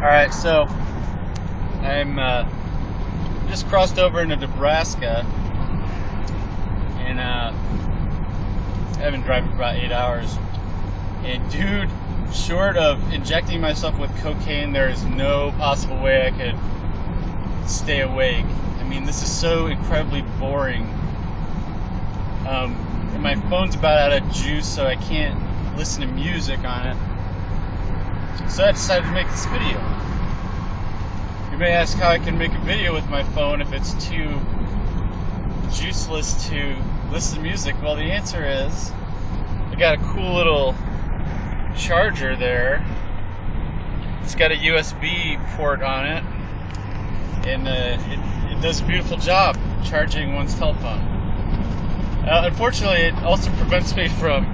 Alright, so I'm just crossed over into Nebraska, and I've been driving for about 8 hours. And dude, short of injecting myself with cocaine, there is no possible way I could stay awake. I mean, this is so incredibly boring. And my phone's about out of juice, so I can't listen to music on it. So I decided to make this video. You may ask how I can make a video with my phone if it's too juiceless to listen to music. Well, the answer is I got a cool little charger there. It's got a USB port on it, and it does a beautiful job charging one's telephone. Unfortunately, it also prevents me from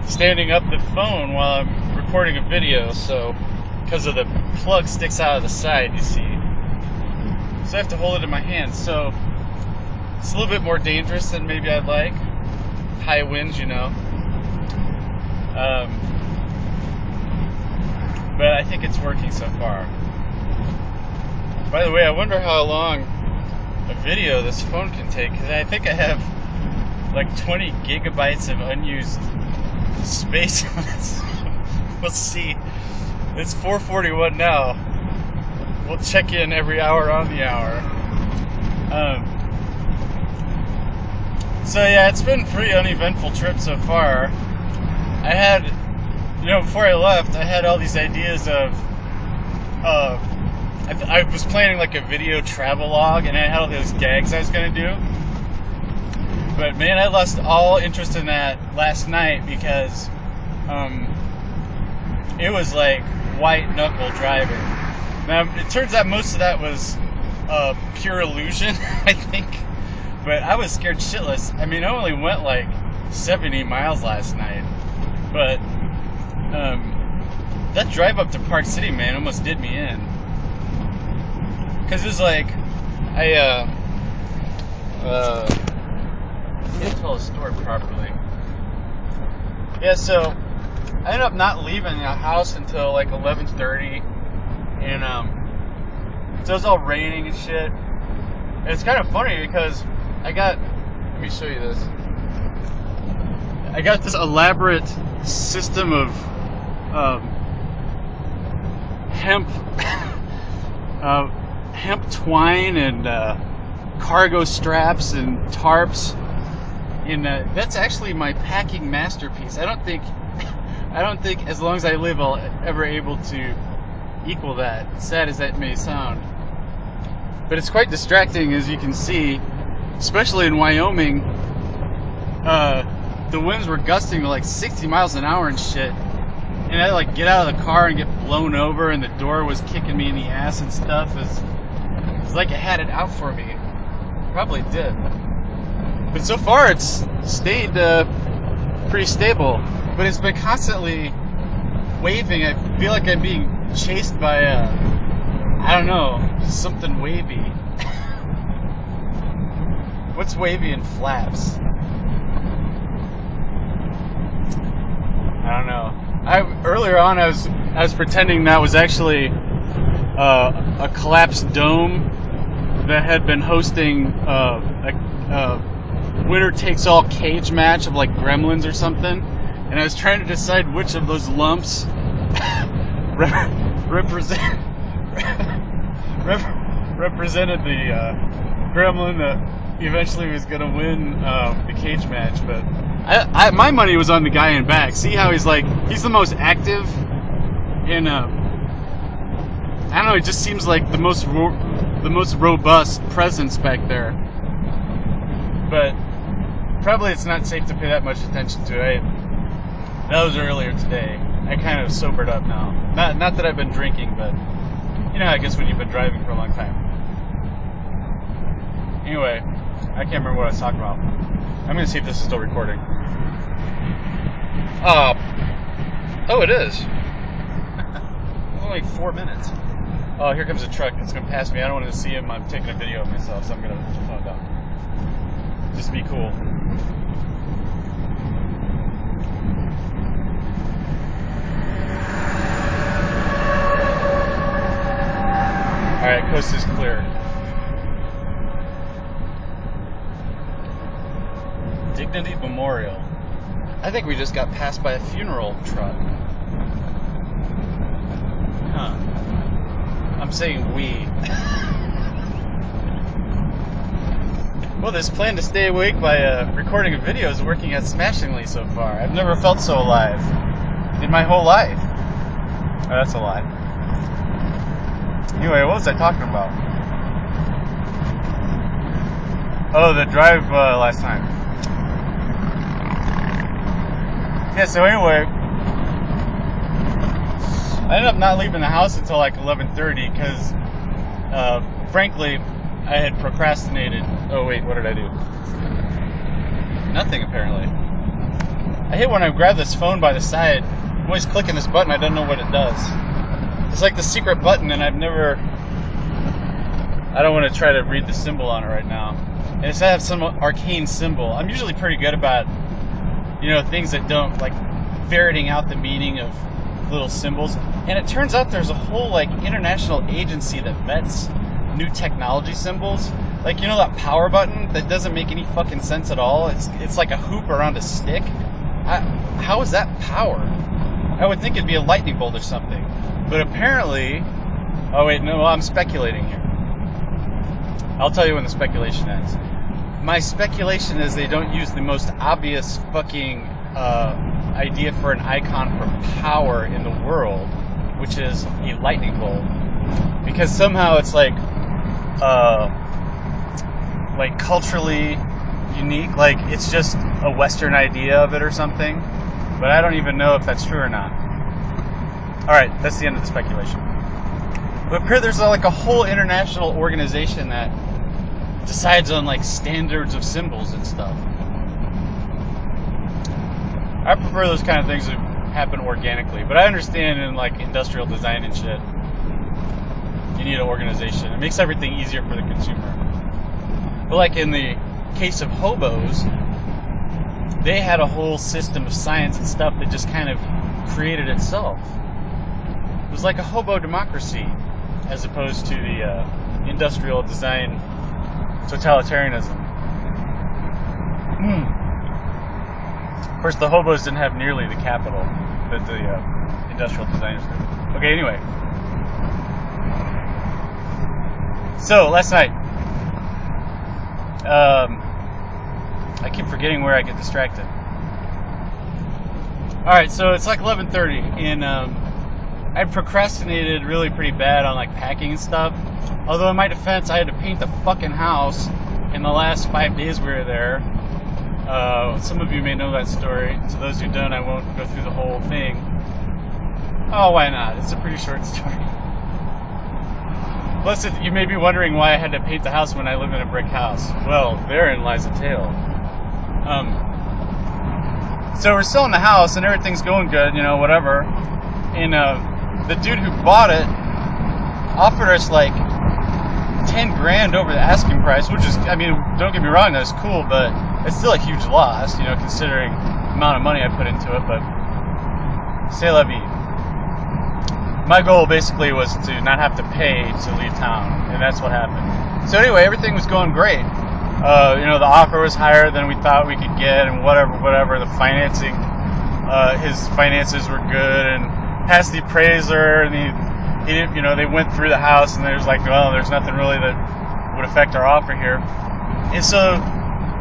standing up the phone while I'm recording a video, so because of the plug sticks out of the side, you see. So I have to hold it in my hand. So it's a little bit more dangerous than maybe I'd like. High winds, you know. But I think it's working so far. By the way, I wonder how long a video this phone can take, because I think I have like 20 gigabytes of unused space on it. We'll see. It's 4:41 now. We'll check in every hour on the hour. So yeah, it's been a pretty uneventful trip so far. I had, before I left, I had all these ideas of, I was planning like a video travel log, and I had all those gags I was gonna do. But man, I lost all interest in that last night because, it was like white knuckle driving. Now, it turns out most of that was pure illusion, I think. But I was scared shitless. I mean, I only went like 70 miles last night. But that drive up to Park City, man, almost did me in. Because it was like, I can't tell a story properly. Yeah, so I ended up not leaving the house until like 11:30, and so it was all raining and shit. And it's kind of funny because let me show you this. I got this elaborate system of hemp twine and cargo straps and tarps, and that's actually my packing masterpiece. I don't think as long as I live I'll ever able to equal that, sad as that may sound. But it's quite distracting, as you can see, especially in Wyoming. The winds were gusting to like 60 miles an hour and shit. And I like get out of the car and get blown over, and the door was kicking me in the ass and stuff. It's like it had it out for me. Probably did. But so far it's stayed pretty stable. But it's been constantly waving. I feel like I'm being chased by I don't know, something wavy. What's wavy in flaps? I don't know. Earlier on I was pretending that was actually a collapsed dome that had been hosting a winner takes all cage match of like Gremlins or something. And I was trying to decide which of those lumps represented the gremlin that eventually was going to win the cage match. But my money was on the guy in back. See how he's the most active, and I don't know, it just seems like the most robust presence back there. But probably it's not safe to pay that much attention to it. That was earlier today. I kind of sobered up now. Not that I've been drinking, but I guess when you've been driving for a long time. Anyway, I can't remember what I was talking about. I'm gonna see if this is still recording. Oh, it is. Only 4 minutes. Oh, here comes a truck. It's gonna pass me. I don't want to see him. I'm taking a video of myself, so I'm gonna put the phone down. Just be cool. Alright, coast is clear. Dignity Memorial. I think we just got passed by a funeral truck. Huh. I'm saying we. Well, this plan to stay awake by recording a video is working out smashingly so far. I've never felt so alive in my whole life. Oh, that's a lie. Anyway, what was I talking about? Oh, the drive last time. Yeah, so anyway, I ended up not leaving the house until like 11:30 because, frankly, I had procrastinated. Oh wait, what did I do? Nothing, apparently. I hate when I grab this phone by the side. I'm always clicking this button, I don't know what it does. It's like the secret button, and I don't want to try to read the symbol on it right now. And it's to have some arcane symbol. I'm usually pretty good about, things that don't, like, ferreting out the meaning of little symbols. And it turns out there's a whole, like, international agency that vets new technology symbols. Like, that power button that doesn't make any fucking sense at all? It's like a hoop around a stick. How is that power? I would think it'd be a lightning bolt or something. But apparently... Oh, wait, no, I'm speculating here. I'll tell you when the speculation ends. My speculation is they don't use the most obvious fucking idea for an icon for power in the world, which is a lightning bolt. Because somehow it's like culturally unique, like it's just a Western idea of it or something. But I don't even know if that's true or not. Alright, that's the end of the speculation. But there's like a whole international organization that decides on like standards of symbols and stuff. I prefer those kind of things to happen organically, but I understand in like industrial design and shit, you need an organization. It makes everything easier for the consumer. But like in the case of hobos, they had a whole system of science and stuff that just kind of created itself. It was like a hobo democracy, as opposed to the industrial design totalitarianism. Of course, the hobos didn't have nearly the capital that the industrial designers did. Okay, anyway. So, last night, I keep forgetting where I get distracted. Alright, so it's like 11:30, and I procrastinated really pretty bad on like packing and stuff. Although in my defense, I had to paint the fucking house in the last 5 days we were there. Some of you may know that story. To those who don't, I won't go through the whole thing. Oh, why not? It's a pretty short story. Plus, you may be wondering why I had to paint the house when I live in a brick house. Well, therein lies a tale. So we're still in the house and everything's going good, whatever. And the dude who bought it offered us like 10 grand over the asking price, which is, don't get me wrong, that's cool, but it's still a huge loss, considering the amount of money I put into it, but c'est la vie. My goal basically was to not have to pay to leave town, and that's what happened. So anyway, everything was going great. The offer was higher than we thought we could get, and whatever, the financing, his finances were good, and passed the appraiser, and they went through the house, and there's like, well, there's nothing really that would affect our offer here. And so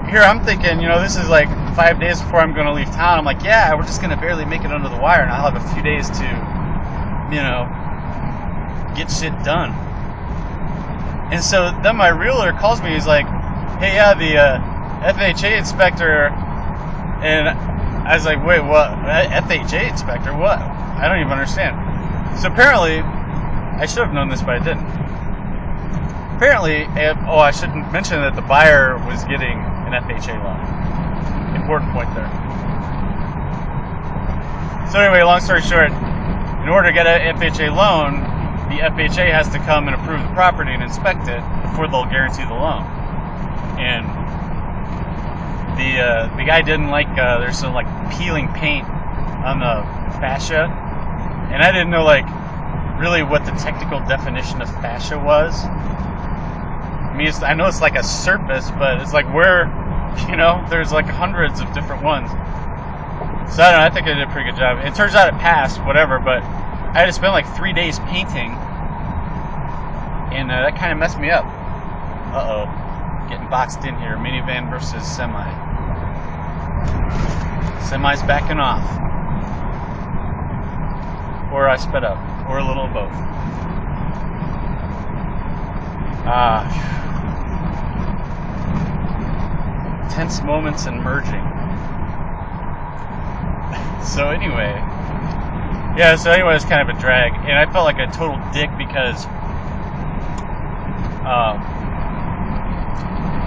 here I'm thinking, this is like 5 days before I'm going to leave town. I'm like, yeah, we're just going to barely make it under the wire, and I'll have a few days to, get shit done. And so then my realtor calls me. He's like, hey, yeah, the FHA inspector. And I was like, wait, what? FHA inspector? What? I don't even understand. So apparently, I should have known this, but I didn't. Apparently, I shouldn't mention that the buyer was getting an FHA loan. Important point there. So anyway, long story short, in order to get an FHA loan, the FHA has to come and approve the property and inspect it before they'll guarantee the loan. And the guy didn't like, there's some like peeling paint on the fascia, and I didn't know like really what the technical definition of fascia was. I mean, I know it's like a surface, but it's like where, there's like hundreds of different ones. So I don't know, I think I did a pretty good job. It turns out it passed, whatever, but I had to spend like 3 days painting, and that kind of messed me up. Uh-oh. Getting boxed in here. Minivan versus semi. Semi's backing off. Or I sped up. Or a little of both. Tense moments and merging. So anyway, it was kind of a drag, and I felt like a total dick because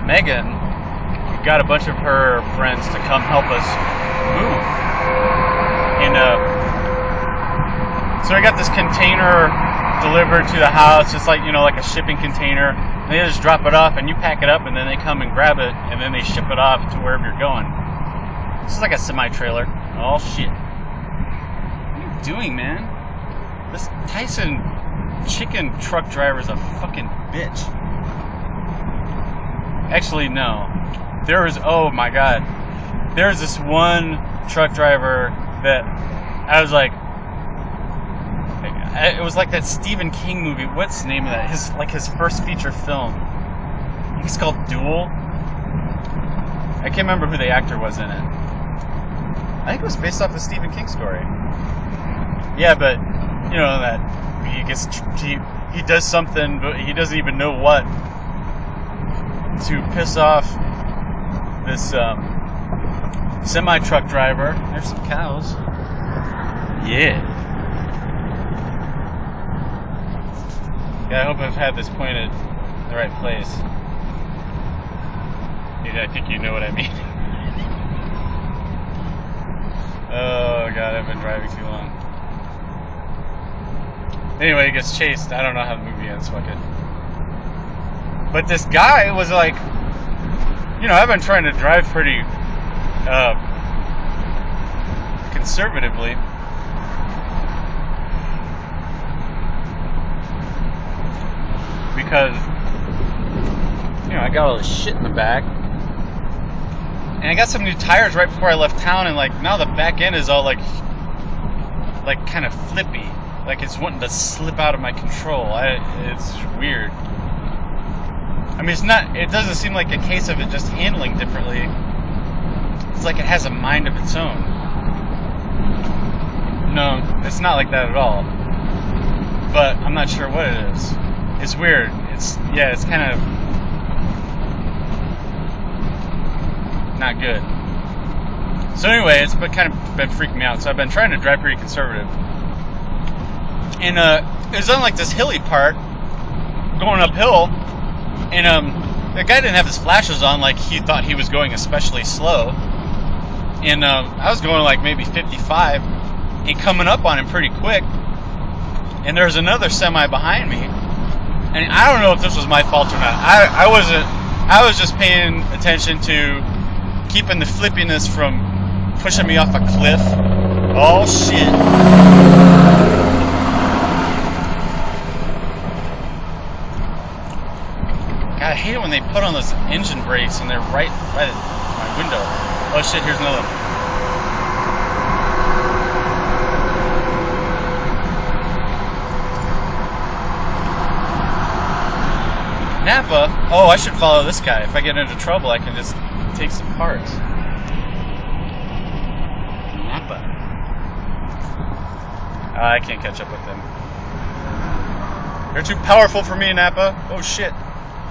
Megan got a bunch of her friends to come help us move, and so I got this container delivered to the house, just like like a shipping container. And they just drop it off, and you pack it up, and then they come and grab it, and then they ship it off to wherever you're going. This is like a semi-trailer. Oh shit! What are you doing, man? This Tyson chicken truck driver is a fucking bitch. Actually, no. Oh my god. There was this one truck driver that I was like, it was like that Stephen King movie. What's the name of that? His first feature film. I think it's called Duel. I can't remember who the actor was in it. I think it was based off a Stephen King story. Yeah, but that he does something, but he doesn't even know what, to piss off this semi-truck driver. There's some cows. Yeah. I hope I've had this pointed in the right place. I think you know what I mean. Oh god, I've been driving too long. Anyway, he gets chased. I don't know how the movie ends, fuck it. But this guy was like, I've been trying to drive pretty conservatively. Because, I got all this shit in the back. And I got some new tires right before I left town, and now the back end is all like kind of flippy. Like it's wanting to slip out of my control. It's weird. I mean, it doesn't seem like a case of it just handling differently. It's like it has a mind of its own. No, it's not like that at all. But I'm not sure what it is. It's weird. It's kind of not good. So anyway, it's kind of been freaking me out. So I've been trying to drive pretty conservative. And it was on like this hilly part, going uphill, and the guy didn't have his flashes on, like he thought he was going especially slow. And I was going like maybe 55, and coming up on him pretty quick. And there's another semi behind me. And I don't know if this was my fault or not. I wasn't. I was just paying attention to keeping the flippiness from pushing me off a cliff. Oh shit. God, I hate it when they put on those engine brakes and they're right by my window. Oh shit, here's another one. Napa. Oh, I should follow this guy. If I get into trouble, I can just take some parts. Napa. I can't catch up with them. They're too powerful for me, Napa. Oh shit.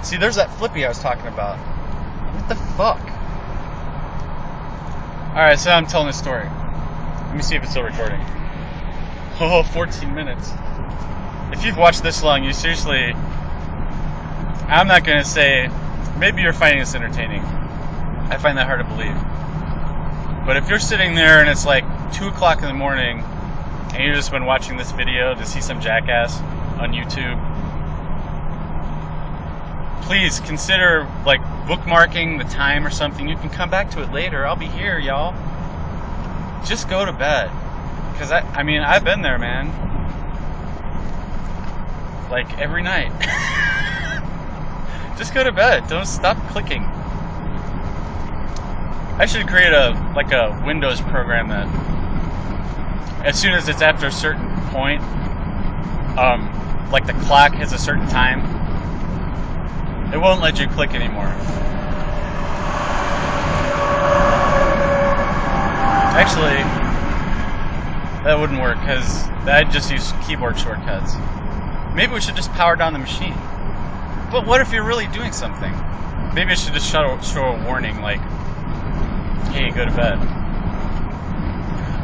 See, there's that flippy I was talking about. What the fuck? Alright, so I'm telling this story. Let me see if it's still recording. Oh, 14 minutes. If you've watched this long, you seriously... I'm not going to say, maybe you're finding this entertaining. I find that hard to believe. But if you're sitting there and it's like 2 o'clock in the morning and you've just been watching this video to see some jackass on YouTube, please consider like bookmarking the time or something. You can come back to it later. I'll be here, y'all. Just go to bed. Because I've been there, man. like every night. Just go to bed. Don't stop clicking. I should create a Windows program that, as soon as it's after a certain point, like the clock hits a certain time, it won't let you click anymore. Actually, that wouldn't work because I'd just use keyboard shortcuts. Maybe we should just power down the machine. But what if you're really doing something? Maybe I should just show a warning like, hey, go to bed.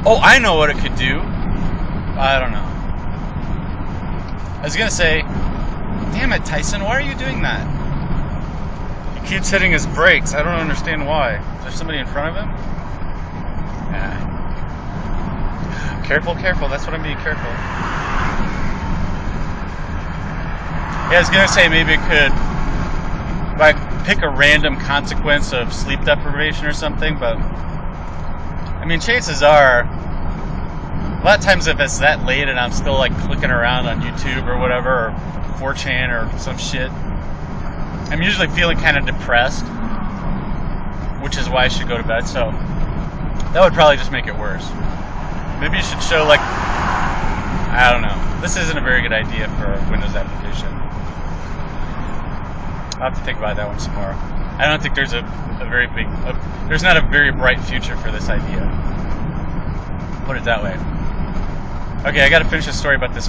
Oh, I know what it could do. I don't know. I was gonna say, damn it, Tyson, why are you doing that? He keeps hitting his brakes. I don't understand why. Is there somebody in front of him? Yeah. Careful, careful. That's what I'm being careful. Yeah, I was gonna say maybe it could, like, pick a random consequence of sleep deprivation or something, but I mean, chances are, a lot of times if it's that late and I'm still like clicking around on YouTube or whatever, or 4chan or some shit, I'm usually feeling kind of depressed, which is why I should go to bed. So that would probably just make it worse. Maybe you should show, like, I don't know. This isn't a very good idea for a Windows application. I'll have to think about that one some more. I don't think there's there's not a very bright future for this idea. Put it that way. Okay, I gotta finish the story about this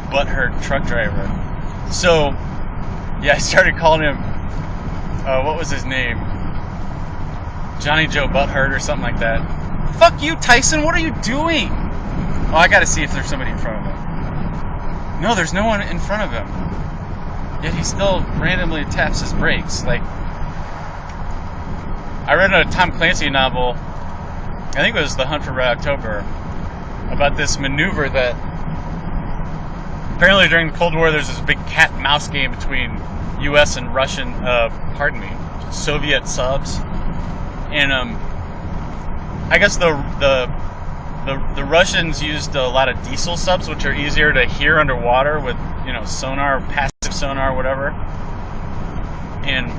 butthurt truck driver. So, yeah, I started calling him, what was his name? Johnny Joe Butthurt or something like that. Fuck you, Tyson, what are you doing? Oh, I gotta see if there's somebody in front of him. No, there's no one in front of him. Yet he still randomly taps his brakes. Like, I read a Tom Clancy novel, I think it was The Hunt for Red October, about this maneuver that apparently during the Cold War there's this big cat and mouse game between U.S. and Russian, Soviet subs, and I guess the Russians used a lot of diesel subs, which are easier to hear underwater with, you know, sonar, passive sonar, whatever. And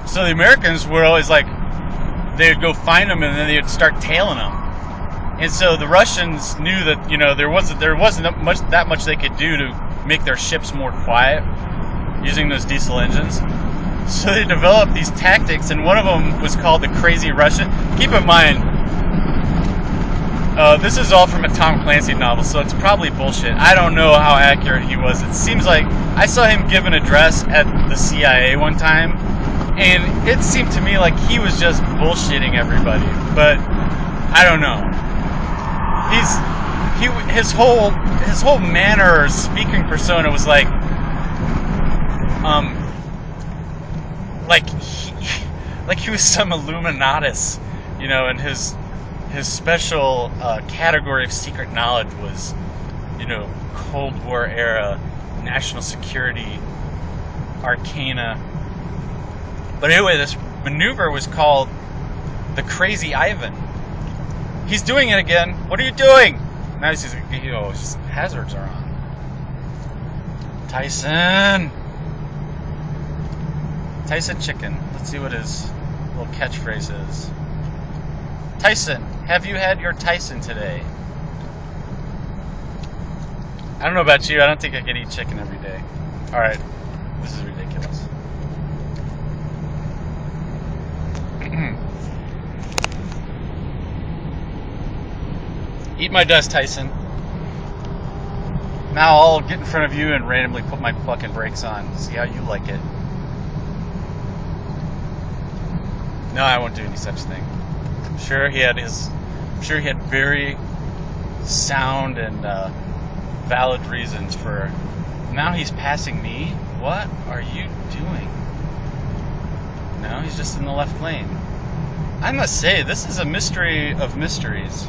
so the Americans were always like, they would go find them and then they would start tailing them. And so the Russians knew that, you know, there wasn't that much they could do to make their ships more quiet using those diesel engines. So they developed these tactics, and one of them was called the Crazy Russian. Keep in mind, this is all from a Tom Clancy novel, so it's probably bullshit. I don't know how accurate he was. It seems like I saw him give an address at the CIA one time, and it seemed to me like he was just bullshitting everybody. But I don't know. His whole manner or speaking persona was like he was some Illuminatus, you know, and his special category of secret knowledge was, you know, Cold War era national security arcana. But anyway, this maneuver was called the Crazy Ivan. He's doing it again. What are you doing? Now he's just, you know, his hazards are on. Tyson Chicken. Let's see what his little catchphrase is. Tyson, have you had your Tyson today? I don't know about you. I don't think I can eat chicken every day. Alright. This is ridiculous. Eat my dust, Tyson. Now I'll get in front of you and randomly put my fucking brakes on. See how you like it. No, I won't do any such thing. I'm sure he had very sound and valid reasons for. Now he's passing me. What are you doing? No, he's just in the left lane. I must say, this is a mystery of mysteries.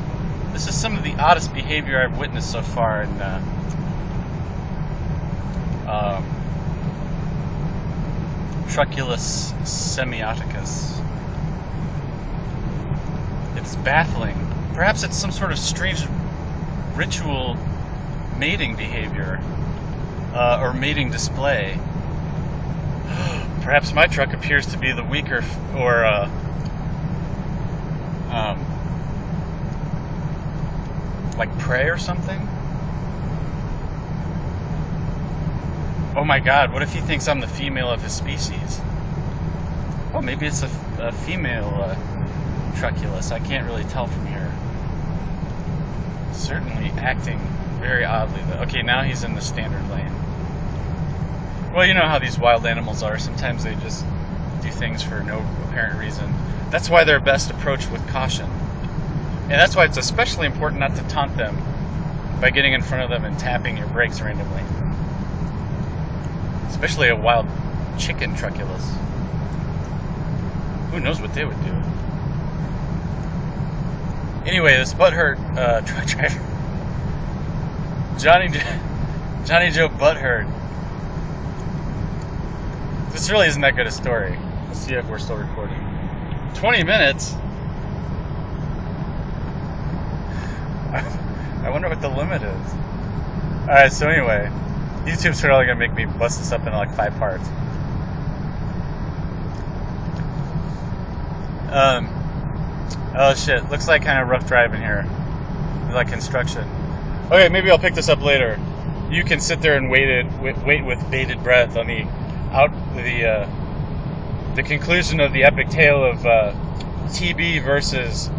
This is some of the oddest behavior I've witnessed so far in Truculus semioticus. It's baffling. Perhaps it's some sort of strange ritual mating behavior. or mating display. Perhaps my truck appears to be the weaker like prey or something. Oh my god, what if he thinks I'm the female of his species? Oh, maybe it's a female truculus. I can't really tell from here. Certainly acting very oddly though. Okay, now he's in the standard lane. Well, you know how these wild animals are. Sometimes they just do things for no apparent reason. That's why they're best approached with caution. And that's why it's especially important not to taunt them by getting in front of them and tapping your brakes randomly. Especially a wild chicken truculus. Who knows what they would do? Anyway, this butthurt truck driver, Johnny Joe Butthurt. This really isn't that good a story. Let's see if we're still recording. 20 minutes? I wonder what the limit is. Alright, so anyway, YouTube's probably gonna make me bust this up into like 5 parts. Oh shit, looks like kind of rough driving here. Like construction. Okay, maybe I'll pick this up later. You can sit there and wait with bated breath on the conclusion of the epic tale of TB versus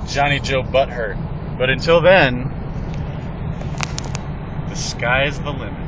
Johnny Joe Butthurt. But until then, the sky's the limit.